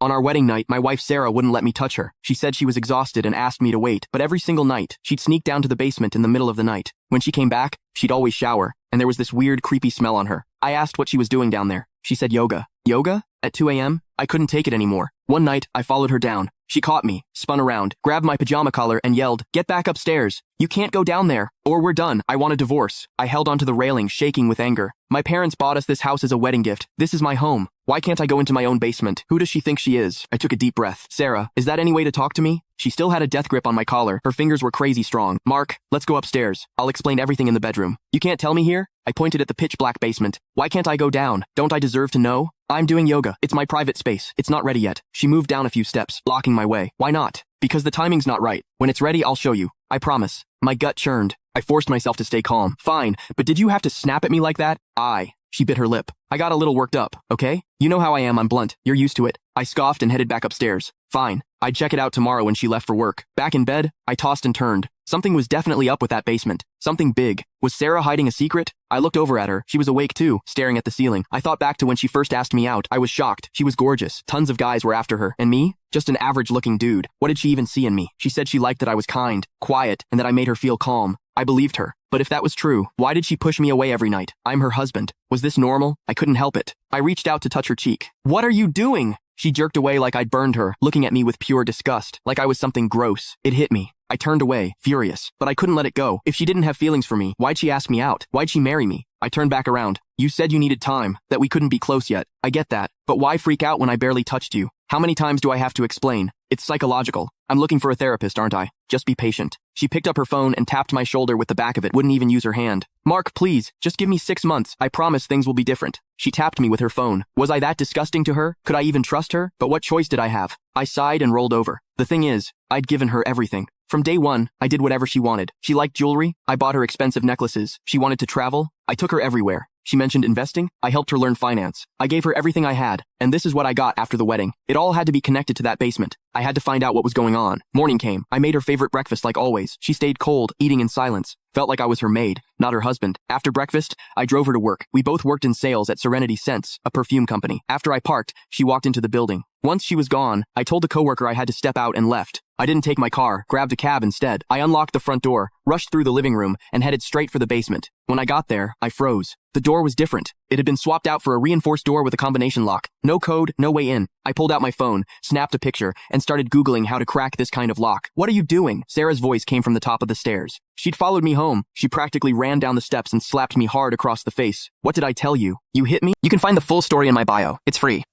On our wedding night, my wife Sarah wouldn't let me touch her. She said she was exhausted and asked me to wait, but every single night, she'd sneak down to the basement in the middle of the night. When she came back, she'd always shower, and there was this weird, creepy smell on her. I asked what she was doing down there. She said yoga. Yoga? At 2 a.m.? I couldn't take it anymore. One night, I followed her down. She caught me, spun around, grabbed my pajama collar, and yelled, "Get back upstairs. You can't go down there, or we're done. I want a divorce." I held onto the railing, shaking with anger. My parents bought us this house as a wedding gift. This is my home. Why can't I go into my own basement? Who does she think she is? I took a deep breath. Sarah, is that any way to talk to me? She still had a death grip on my collar. Her fingers were crazy strong. Mark, let's go upstairs. I'll explain everything in the bedroom. You can't tell me here? I pointed at the pitch-black basement. Why can't I go down? Don't I deserve to know? I'm doing yoga. It's my private space. It's not ready yet. She moved down a few steps, blocking my way. Why not? Because the timing's not right. When it's ready, I'll show you. I promise. My gut churned. I forced myself to stay calm. Fine, but did you have to snap at me like that? She bit her lip. I got a little worked up, okay? You know how I am, I'm blunt. You're used to it. I scoffed and headed back upstairs. Fine. I'd check it out tomorrow when she left for work. Back in bed, I tossed and turned. Something was definitely up with that basement. Something big. Was Sarah hiding a secret? I looked over at her. She was awake too, staring at the ceiling. I thought back to when she first asked me out. I was shocked. She was gorgeous. Tons of guys were after her. And me? Just an average-looking dude. What did she even see in me? She said she liked that I was kind, quiet, and that I made her feel calm. I believed her. But if that was true, why did she push me away every night? I'm her husband. Was this normal? I couldn't help it. I reached out to touch her cheek. What are you doing? She jerked away like I'd burned her, looking at me with pure disgust, like I was something gross. It hit me. I turned away, furious, but I couldn't let it go. If she didn't have feelings for me, why'd she ask me out? Why'd she marry me? I turned back around. You said you needed time, that we couldn't be close yet. I get that, but why freak out when I barely touched you? How many times do I have to explain? It's psychological. I'm looking for a therapist, aren't I? Just be patient. She picked up her phone and tapped my shoulder with the back of it, wouldn't even use her hand. Mark, please, just give me 6 months. I promise things will be different. She tapped me with her phone. Was I that disgusting to her? Could I even trust her? But what choice did I have? I sighed and rolled over. The thing is, I'd given her everything. From day one, I did whatever she wanted. She liked jewelry. I bought her expensive necklaces. She wanted to travel. I took her everywhere. She mentioned investing. I helped her learn finance. I gave her everything I had. And this is what I got after the wedding. It all had to be connected to that basement. I had to find out what was going on. Morning came. I made her favorite breakfast like always. She stayed cold, eating in silence. Felt like I was her maid, not her husband. After breakfast, I drove her to work. We both worked in sales at Serenity Scents, a perfume company. After I parked, she walked into the building. Once she was gone, I told the coworker I had to step out and left. I didn't take my car, grabbed a cab instead. I unlocked the front door, rushed through the living room, and headed straight for the basement. When I got there, I froze. The door was different. It had been swapped out for a reinforced door with a combination lock. No code, no way in. I pulled out my phone, snapped a picture, and started Googling how to crack this kind of lock. What are you doing? Sarah's voice came from the top of the stairs. She'd followed me home. She practically ran down the steps and slapped me hard across the face. What did I tell you? You hit me? You can find the full story in my bio. It's free.